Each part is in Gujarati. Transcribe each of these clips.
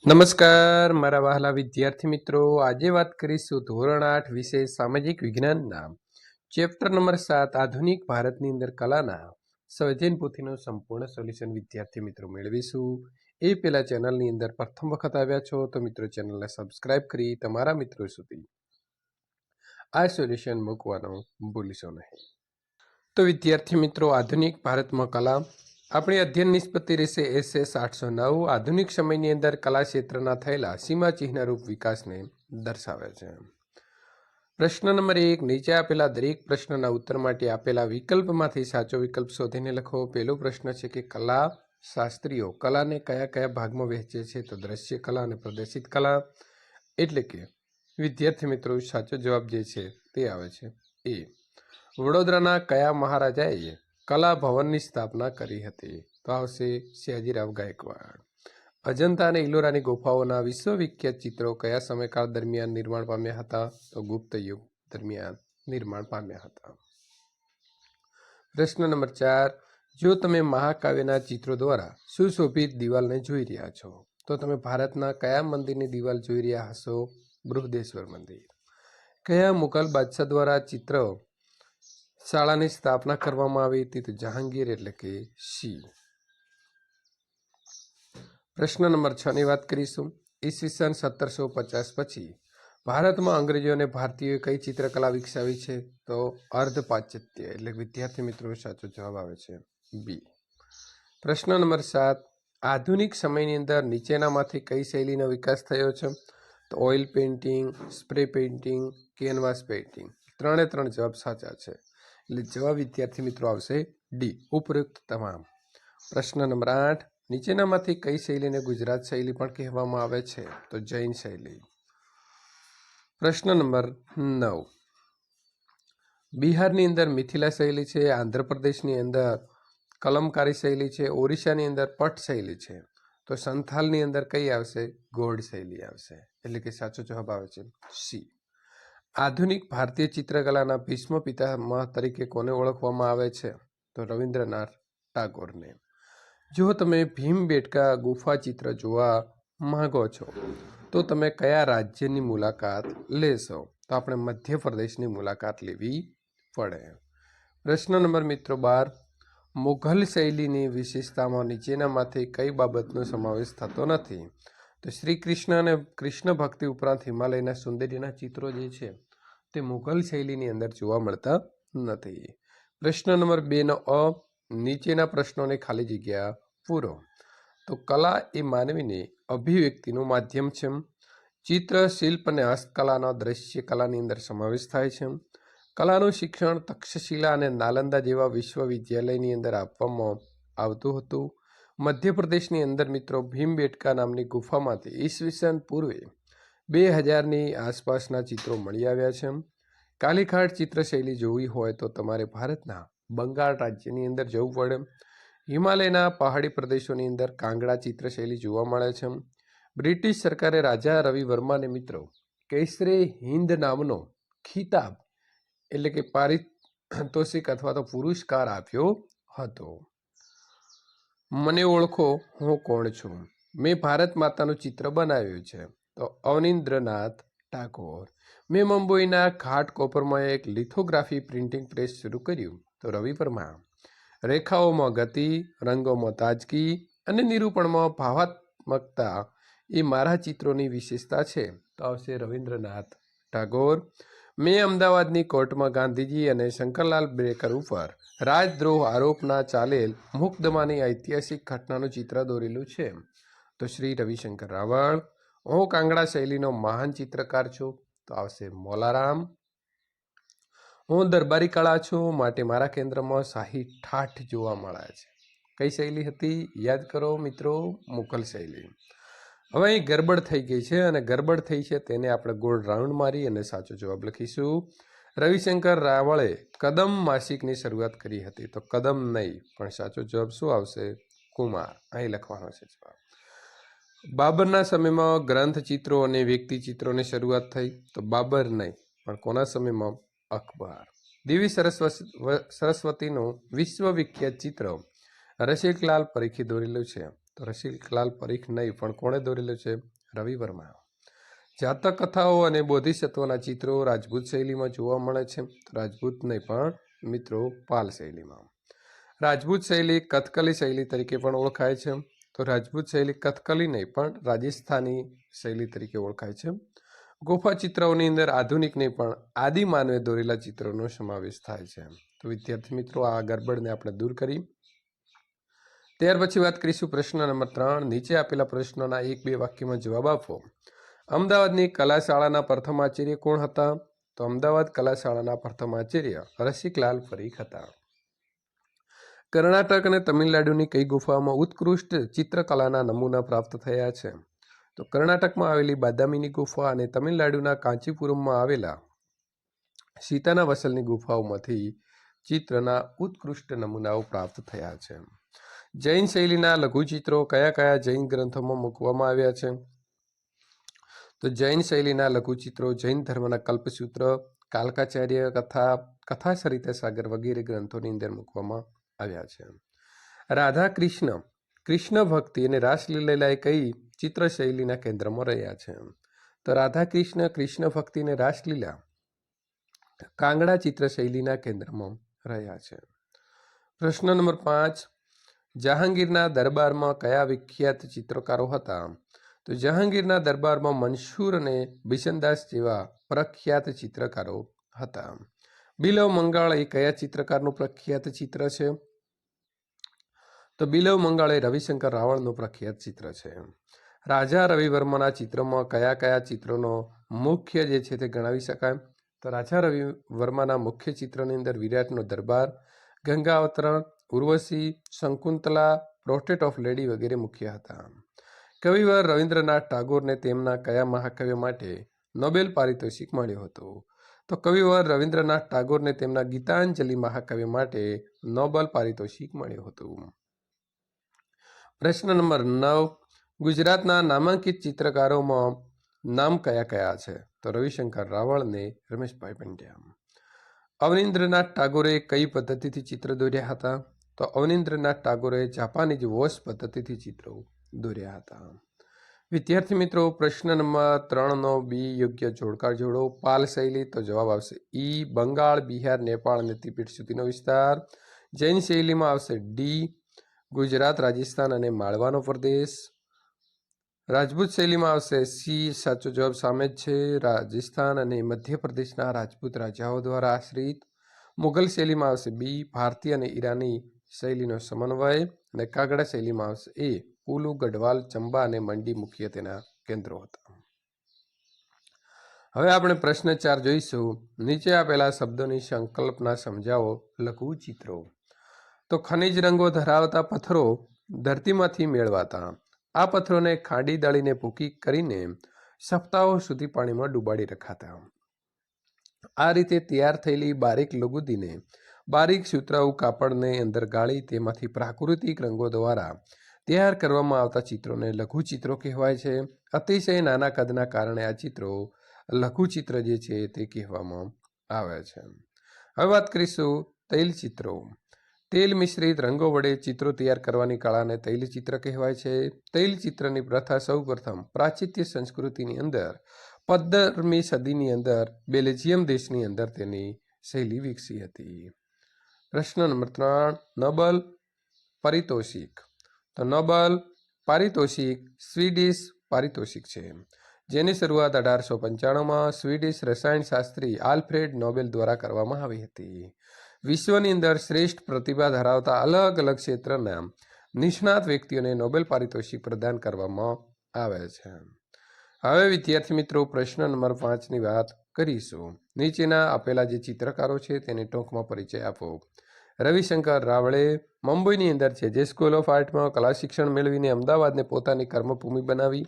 નમસ્કાર મારા વહાલા વિદ્યાર્થી મિત્રો, આજે વાત કરીશું ધોરણ 8 વિષય સામાજિક વિજ્ઞાનના ચેપ્ટર નંબર 7 આધુનિક ભારતની અંદર કલાના સ્વાધ્યાયન પોથીનું સંપૂર્ણ સોલ્યુશન વિદ્યાર્થી મિત્રો મેળવીશું. એ પહેલા ચેનલની અંદર પ્રથમ વખત આવ્યા છો તો મિત્રો ચેનલને સબસ્ક્રાઇબ કરી તમારા મિત્રો સુધી આ સોલ્યુશન મૂકવાનું ભૂલશો નહીં. તો વિદ્યાર્થી મિત્રો, આધુનિક ભારતમાં કલા આપણી અધ્યયન નિષ્પત્તિ રહેશે SS 809. આધુનિક સમયની અંદર કલા ક્ષેત્રના થયેલા સીમાચિહ્નરૂપ વિકાસને દર્શાવે છે. પ્રશ્ન નંબર 1, નીચે આપેલા દરેક પ્રશ્નના ઉત્તર માટે આપેલા વિકલ્પમાંથી સાચો વિકલ્પ શોધીને લખો. પહેલો પ્રશ્ન છે કે કલા શાસ્ત્રીઓ કલાને કયા કયા ભાગમાં વહેંચે છે? તો દ્રશ્ય કલા અને પ્રદર્શિત કલા. એટલે કે વિદ્યાર્થી મિત્રો, સાચો જવાબ જે છે તે આવે છે એ. વડોદરાના કયા મહારાજાએ કલા ભવનની સ્થાપના કરી હતી? તો આવશે સયાજીરાવ ગાયકવાડ. અજંતા અને ઇલોરાની ગુફાઓના વિશ્વવિખ્યાત ચિત્રો કયા સમયકાળ દરમિયાન નિર્માણ પામ્યા હતા? તો ગુપ્ત યુગ દરમિયાન નિર્માણ પામ્યા હતા. પ્રશ્ન નંબર 4, જો તમે મહાકાવ્યના ચિત્રો દ્વારા સુશોભિત દિવાલને જોઈ રહ્યા છો તો તમે ભારતના કયા મંદિરની દિવાલ જોઈ રહ્યા હશો? બૃહદેશ્વર મંદિર. કયા મુઘલ બાદશાહ દ્વારા ચિત્ર શાળાની સ્થાપના કરવામાં આવી હતી? તો જહાંગીર એટલે કે શી. પ્રશ્ન નંબર 6 ની વાત કરીશું. ઈસવીસન 1750 પછી ભારતમાં અંગ્રેજો અને ભારતીયોએ કઈ ચિત્રકલા વિકસાવી છે? તો અર્ધપાશ્ચાત્ય એટલે વિદ્યાર્થી મિત્રો સાચો જવાબ આવે છે બી. પ્રશ્ન નંબર 7, આધુનિક સમયની અંદર નીચેનામાંથી કઈ શૈલીનો વિકાસ થયો છે? તો oil painting, spray painting, canvas painting. ત્રણે ત્રણ જવાબ સાચા છે. એટલે જવાબ વિદ્યાર્થી મિત્રો આવશે ડી, ઉપરોક્ત તમામ. પ્રશ્ન નંબર 8, નીચેનામાંથી કઈ શૈલીને ગુજરાત શૈલી પણ કહેવામાં આવે છે? તો જૈન શૈલી. પ્રશ્ન નંબર 9, બિહારની અંદર મિથિલા શૈલી છે, આંધ્રપ્રદેશની અંદર કલમકારી શૈલી છે, ઓરિસ્સાની અંદર પટ શૈલી છે. તો સંથાલની અંદર કઈ આવશે? ગોળ શૈલી આવશે. એટલે કે સાચો જવાબ આવે છે સી. આધુનિક ભારતીય ચિત્રકલાના ભીષ્મ પિતામહ તરીકે કોને ઓળખવામાં આવે છે? તો રવિન્દ્રનાથ ટાગોરને. જો તમે ભીમબેટકા ગુફા ચિત્ર જોવા માંગો છો તો તમે કયા રાજ્યની મુલાકાત લેશો? તો આપણે મધ્યપ્રદેશની મુલાકાત લેવી પડે. પ્રશ્ન નંબર મિત્રો 12, મુઘલ શૈલીની વિશેષતામાં નીચેનામાંથી કઈ બાબતનો સમાવેશ થતો નથી? તો શ્રી કૃષ્ણ અને કૃષ્ણ ભક્તિ ઉપરાંત હિમાલયના સૌંદર્યના ચિત્રો જે છે તે મુઘલ શૈલીની અંદર જોવા મળતા નથી. પ્રશ્ન નંબર 2 નો અ, નીચેના પ્રશ્નોને ખાલી જગ્યા પૂરો. તો કલા એ માનવીની અભિવ્યક્તિનું માધ્યમ છે. ચિત્ર, શિલ્પ અને હસ્તકલાનો દ્રશ્ય કલાની અંદર સમાવેશ થાય છે. કલાનું શિક્ષણ તક્ષશિલા અને નાલંદા જેવા વિશ્વવિદ્યાલયની અંદર આપવામાં આવતું હતું. મધ્યપ્રદેશની અંદર મિત્રો ભીમબેટકા નામની ગુફામાંથી ઈસવીસન પૂર્વે 2000ની આસપાસના ચિત્રો મળી આવ્યા છે. કાલિઘાટ ચિત્રશૈલી જોવી હોય તો તમારે ભારતના બંગાળ રાજ્યની અંદર જવું પડે. હિમાલયના પહાડી પ્રદેશોની અંદર કાંગડા ચિત્રશૈલી જોવા મળે છે. બ્રિટિશ સરકારે રાજા રવિ વર્માને મિત્રો કેસરે હિન્દ નામનો ખિતાબ એટલે કે પારિતોષિક અથવા તો પુરસ્કાર આપ્યો હતો. મને ઓળખો, હું કોણ છું. મેં ભારત માતાનું ચિત્ર બનાવ્યું છે. તો અવનીન્દ્રનાથ ટાગોર. મેં મુંબઈના ઘાટકોપરમાં એક લિથોગ્રાફી પ્રિન્ટિંગ પ્રેસ શરૂ કર્યું. તો રવિ વર્મા. રેખાઓમાં ગતિ, રંગોમાં તાજગી અને નિરૂપણમાં ભાવાત્મકતા એ મારા ચિત્રોની વિશેષતા છે. તો આવશે રવિન્દ્રનાથ ટાગોર. મેં અમદાવાદની કોર્ટમાં ગાંધીજી અને શંકરલાલ બ્રેકર ઉપર રાજદ્રોહ આરોપના ચાલેલ મુકદ્દમાની ઐતિહાસિક ઘટનાનું ચિત્ર દોરેલું છે. તો શ્રી રવિશંકર રાવળ. હું કાંગડા શૈલીનો મહાન ચિત્રકાર છું. તો આવશે મોલારામ. હું દરબારી કળા છું, માટે મારા કેન્દ્રમાં શાહી ઠાઠ જોવા મળે છે. કઈ શૈલી હતી? યાદ કરો મિત્રો, મુઘલ શૈલી. હવે અહીં ગરબડ થઈ ગઈ છે અને ગરબડ થઈ છે તેને આપણે ગોળ રાઉન્ડ મારી અને સાચો જવાબ લખીશું. રવિશંકર રાવળે કદમ માસિકની શરૂઆત કરી હતી. તો કદમ નહીં, પણ સાચો જવાબ શું આવશે? કુમાર. અહીં લખવાનો છે જવાબ. બાબરના સમયમાં ગ્રંથ ચિત્રો અને વ્યક્તિ ચિત્રોની શરૂઆત થઈ. તો બાબર નહીં, પણ કોના સમયમાં? અકબર. દેવી સરસ્વતીનું વિશ્વવિખ્યાત ચિત્ર રસિકલાલ પરીખે દોરેલું છે. તો રસિકલાલ પરીખ નહીં, પણ કોણે દોરેલો છે? રવિ વર્મા. જાતક કથાઓ અને બોધિસત્વના ચિત્રો રાજપૂત શૈલીમાં જોવા મળે છે. રાજપૂત નહીં, પણ મિત્રો પાલ શૈલીમાં. રાજપૂત શૈલી કથકલી શૈલી તરીકે પણ ઓળખાય છે. તો રાજપૂત શૈલી કથકલી નહીં, પણ રાજસ્થાની શૈલી તરીકે ઓળખાય છે. ગુફા ચિત્રોની અંદર આધુનિક નહીં, પણ આદિમાનવે દોરેલા ચિત્રોનો સમાવેશ થાય છે. તો વિદ્યાર્થી મિત્રો, આ ગરબડને આપણે દૂર કરી. ત્યાર પછી વાત કરીશું પ્રશ્ન નંબર 3. નીચે આપેલા પ્રશ્નોના 1-2 વાક્યમાં જવાબ આપો. અમદાવાદની કલા શાળાના પ્રથમ આચાર્ય કોણ હતા? તો અમદાવાદ કલા શાળાના પ્રથમ આચાર્ય રસિકલાલ પરીખ હતા. કર્ણાટક અને તમિલનાડુની કઈ ગુફાઓમાં ઉત્કૃષ્ટ ચિત્રકલાના નમૂના પ્રાપ્ત થયા છે? તો કર્ણાટકમાં આવેલી બાદામીની ગુફા અને તમિલનાડુના કાંચીપુરમમાં આવેલા સીતાના વસલની ગુફાઓમાંથી ચિત્રના ઉત્કૃષ્ટ નમૂનાઓ પ્રાપ્ત થયા છે. જૈન શૈલીના લઘુચિત્રો કયા કયા જૈન ગ્રંથોમાં મૂકવામાં આવ્યા છે? તો જૈન શૈલીના લઘુચિત્રો જૈન ધર્મના કલ્પસૂત્ર, કાલકાચાર્ય કથા, કથા સરિતા સાગર વગેરે ગ્રંથોની અંદર મૂકવામાં આવ્યા છે. રાધા કૃષ્ણ, કૃષ્ણ ભક્તિ અને રાસલીલા કઈ ચિત્ર શૈલીના કેન્દ્રમાં રહ્યા છે? તો રાધા કૃષ્ણ, કૃષ્ણ ભક્તિ અને રાસલીલા કાંગડા ચિત્ર શૈલીના કેન્દ્રમાં રહ્યા છે. પ્રશ્ન નંબર 5. જહાંગીરના દરબારમાં કયા વિખ્યાત ચિત્રકારો હતા? તો જહાંગીરના દરબારમાં મંસૂર અને બિશનદાસ જેવા પ્રખ્યાત ચિત્રકારો હતા. બિલવ મંગળ એ કયા ચિત્રકારનું પ્રખ્યાત ચિત્ર છે? તો બિલવ મંગળ એ રવિશંકર રાવળનું પ્રખ્યાત ચિત્ર છે. રાજા રવિ વર્માના ચિત્રમાં કયા કયા ચિત્રોનો મુખ્ય જે છે તે ગણાવી શકાય? તો રાજા રવિ વર્માના મુખ્ય ચિત્રની અંદર વિરાટનો દરબાર, ગંગા અવતરણ, ઉર્વશી, શંકુંતલા, પોર્ટ્રેટ ઓફ લેડી વગેરે મુખ્ય હતા. કવિવર રવિન્દ્રનાથ ટાગોરને તેમના કયા મહાકાવ્ય માટે નોબેલ પારિતોષિક મળ્યું હતું? તો કવિવર રવિન્દ્રનાથ ટાગોરને તેમના ગીતાંજલિ મહાકાવ્ય માટે નોબેલ પારિતોષિક મળ્યું હતું. પ્રશ્ન નંબર 9. ગુજરાતના નામાંકિત ચિત્રકારોમાં નામ કયા કયા છે? તો રવિશંકર રાવળ ને રમેશભાઈ પંડ્યા. અવનીન્દ્રનાથ ટાગોરે કઈ પદ્ધતિથી ચિત્ર દોર્યા હતા? તો અવનીન્દ્રનાથ ટાગોરે જાપાનીઝ વોશ પદ્ધતિથી ચિત્રો દોર્યા હતા. વિદ્યાર્થી મિત્રો, પ્રશ્ન નંબર 3નો બી યોગ્ય જોડકાર જોડો. પાલ શૈલી, તો જવાબ આવશે ઈ. બંગાળ, બિહાર, નેપાળ અને તિબેટ સુધીનો વિસ્તાર. જૈન શૈલીમાં આવશે ડી. ગુજરાત, રાજસ્થાન અને માળવાનો પ્રદેશ. રાજપૂત શૈલીમાં આવશે સી. સાચો જવાબ સામે જ છે. રાજસ્થાન અને મધ્યપ્રદેશના રાજપૂત રાજાઓ દ્વારા આશ્રિત. મુઘલ શૈલીમાં આવશે બી. ભારતીય અને ઈરાની શૈલીનો સમન્વય. અને કાગડા શૈલીમાં આવશે એ. પુલુ, ગઢવાલ, ચંબા અને મંડી મુખ્ય તેના કેન્દ્રો હતા. હવે આપણે પ્રશ્ન 4 જોઈશું. નીચે આપેલા શબ્દોની સંકલ્પના સમજાવો. લઘુચિત્રો. તો ખનિજ રંગો ધરાવતા પથ્થરો ધરતીમાંથી મેળવાતા. આ પથ્થરોને ખાંડી દળીને ભૂકી કરીને સપ્તાહો સુધી પાણીમાં ડૂબાડી રખાતા. આ રીતે તૈયાર થયેલી બારીક લઘુદીને બારીક સુતરાઉ કાપડને અંદર ગાળી તેમાંથી પ્રાકૃતિક રંગો દ્વારા તૈયાર કરવામાં આવતા ચિત્રોને લઘુચિત્રો કહેવાય છે. અતિશય નાના કદના કારણે આ ચિત્રો લઘુચિત્ર જે છે તે કહેવામાં આવે છે. હવે વાત કરીશું તૈલચિત્રો. તેલ મિશ્રિત રંગો વડે ચિત્રો તૈયાર કરવાની કળાને તૈલચિત્ર કહેવાય છે. તૈલચિત્રની પ્રથા સૌપ્રથમ પ્રાચ્ય સંસ્કૃતિની અંદર 15મી સદીની અંદર બેલ્જિયમ દેશની અંદર તેની શૈલી વિકસી હતી. પ્રશ્ન નંબર 3. નોબેલ પારિતોષિક. તો નોબેલ પારિતોષિક સ્વીડિશ પારિતોષિક છે, જેની શરૂઆત 1895માં સ્વીડિશ રસાયણશાસ્ત્રી આલ્ફ્રેડ નોબેલ દ્વારા કરવામાં આવી હતી. વિશ્વની અંદર શ્રેષ્ઠ પ્રતિભા ધરાવતા અલગ અલગ ક્ષેત્રના નિષ્ણાત વ્યક્તિઓને નોબેલ પારિતોષિક પ્રદાન કરવામાં આવે છે. હવે વિદ્યાર્થી મિત્રો, પ્રશ્ન નંબર 5ની વાત કરીશું. નીચેના આપેલા જે ચિત્રકારો છે તેને ટૂંકમાં પરિચય આપો. રવિશંકર રાવળે મુંબઈની અંદર જે સ્કૂલ ઓફ આર્ટમાં કલા શિક્ષણ મેળવીને અમદાવાદને પોતાની કર્મભૂમિ બનાવી.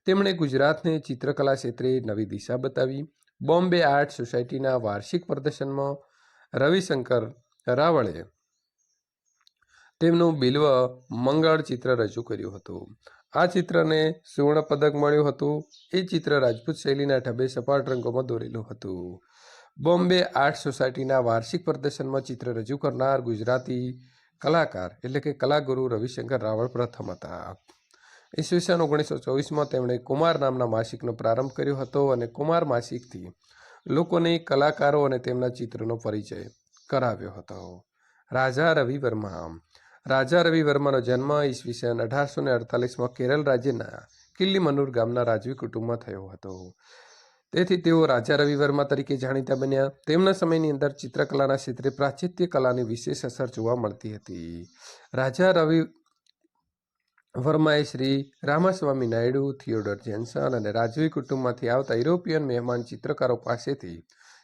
તેમણે ગુજરાતને ચિત્રકલા ક્ષેત્રે નવી દિશા બતાવી. બોમ્બે આર્ટ સોસાયટીના વાર્ષિક પ્રદર્શનમાં રવિશંકર રાવળે તેમનું બિલ્વ મંગળ ચિત્ર રજૂ કર્યું હતું. આ ચિત્રને સુવર્ણ પદક મળ્યું હતું. એ ચિત્ર રાજપૂત શૈલીના ઢબે સપાટ રંગોમાં દોરેલું હતું. બોમ્બે આર્ટ સોસાયટીના વાર્ષિક પ્રદર્શનમાં ચિત્ર રજૂ કરનાર ગુજરાતી કલાકાર એટલે કે કલાગુરુ રવિશંકર રાવળ પ્રથમ હતા. ઈસવીસન 1924માં તેમણે કુમાર નામના માસિકનો પ્રારંભ કર્યો હતો અને કુમાર માસિકથી લોકોને કલાકારો અને તેમના ચિત્રનો પરિચય કરાવ્યો હતો. રાજા રવિ વર્માનો જન્મ ઈસવીસન 1848માં કેરળ રાજ્યના કિલ્લીમનુર ગામના રાજવી કુટુંબમાં થયો હતો. તેથી તેઓ રાજા રવિ વર્મા તરીકે જાણીતા બન્યા. તેમના સમયની અંદર ચિત્રકલાના ક્ષેત્રે પ્રાચ્ય કલાની વિશેષ અસર જોવા મળતી હતી. રાજા રવિ વર્માએ શ્રી રામાસ્વામી નાયડુ, થિયોડોર જેન્સન અને રાજવી કુટુંબમાંથી આવતા યુરોપિયન મહેમાન ચિત્રકારો પાસેથી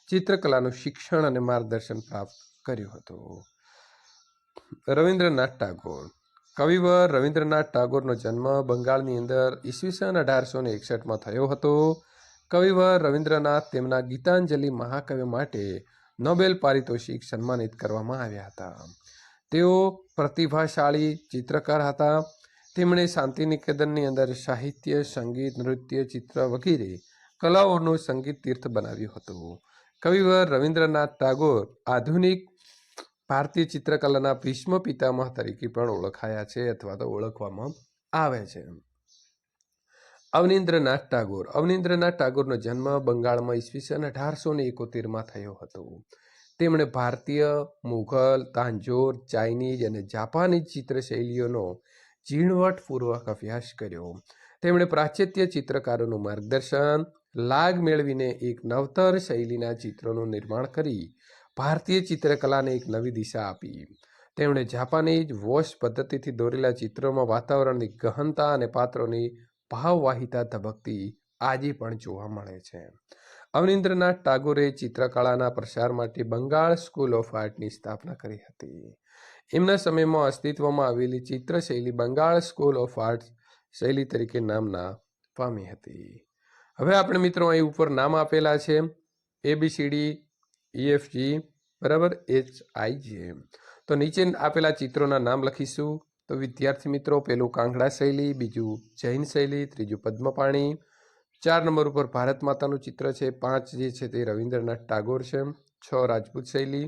ચિત્રકલાનું શિક્ષણ અને માર્ગદર્શન પ્રાપ્ત કર્યું હતું. રવિન્દ્રનાથ ટાગોર. કવિવર રવિન્દ્રનાથ ટાગોરનો જન્મ બંગાળની અંદર ઈસવીસન 1861માં થયો હતો. કવિવર રવિન્દ્રનાથ તેમના ગીતાંજલિ મહાકાવ્ય માટે નોબેલ પારિતોષિક સન્માનિત કરવામાં આવ્યા હતા. તેઓ પ્રતિભાશાળી ચિત્રકાર હતા. તેમણે શાંતિનિકેતનની અંદર સાહિત્ય, સંગીત, નૃત્ય, ચિત્ર વગેરે કલાઓનું સંગીત તીર્થ બનાવ્યું હતું. કવિવર રવિન્દ્રનાથ ટાગોર આધુનિક ભારતીય ચિત્રકલાના ભીષ્મ પિતામહ તરીકે પણ ઓળખાયા છે અથવા તો ઓળખવામાં આવે છે. અવનીન્દ્રનાથ ટાગોરનો જન્મ બંગાળમાં ઈસવીસન 1871માં થયો હતો. તેમણે ભારતીય, મુઘલ, તાંજોર, ચાઇનીઝ અને જાપાનીઝ ચિત્રશૈલીઓનો ઝીણવટપૂર્વક અભ્યાસ કર્યો. તેમણે પ્રાચ્ય ચિત્રકારોનું માર્ગદર્શન લાગ મેળવીને એક નવતર શૈલીના ચિત્રોનું નિર્માણ કરી ભારતીય ચિત્રકલાને એક નવી દિશા આપી. તેમણે જાપાનીઝ વોશ પદ્ધતિથી દોરેલા ચિત્રોમાં વાતાવરણની ગહનતા અને પાત્રોની ભાવવાહિતા ધબકતી આજે પણ જોવા મળે છે. અવનીન્દ્રનાથ ટાગોરે ચિત્રકળાના પ્રસાર માટે બંગાળ સ્કૂલ ઓફ આર્ટની સ્થાપના કરી હતી. એમના સમયમાં અસ્તિત્વમાં આવેલી ચિત્રશૈલી બંગાળ સ્કૂલ ઓફ આર્ટ શૈલી તરીકે નામના પામી હતી. હવે આપણે મિત્રો અહીં ઉપર નામ આપેલા છે ABCD EFG બરાબર HIJ. તો નીચે આપેલા ચિત્રોના નામ લખીશું. તો વિદ્યાર્થી મિત્રો, પહેલું કાંગડા શૈલી, બીજું જૈન શૈલી, ત્રીજું પદ્મપાણી, 4 નંબર ઉપર ભારત માતાનું ચિત્ર છે, 5 જે છે તે રવિન્દ્રનાથ ટાગોર છે, 6 રાજપૂત શૈલી,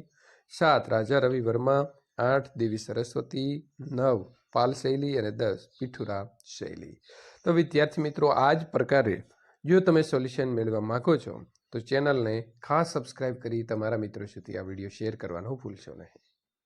7 રાજા રવિ વર્મા, 8 દેવી સરસ્વતી, 9 પાલ શૈલી અને 10 પીઠુરા શૈલી. તો વિદ્યાર્થી મિત્રો, આ જ પ્રકારે જો તમે સોલ્યુશન મેળવવા માંગો છો તો ચેનલને ખાસ સબસ્ક્રાઇબ કરી તમારા મિત્રો સુધી આ વિડીયો શેર કરવાનું ભૂલશો નહીં.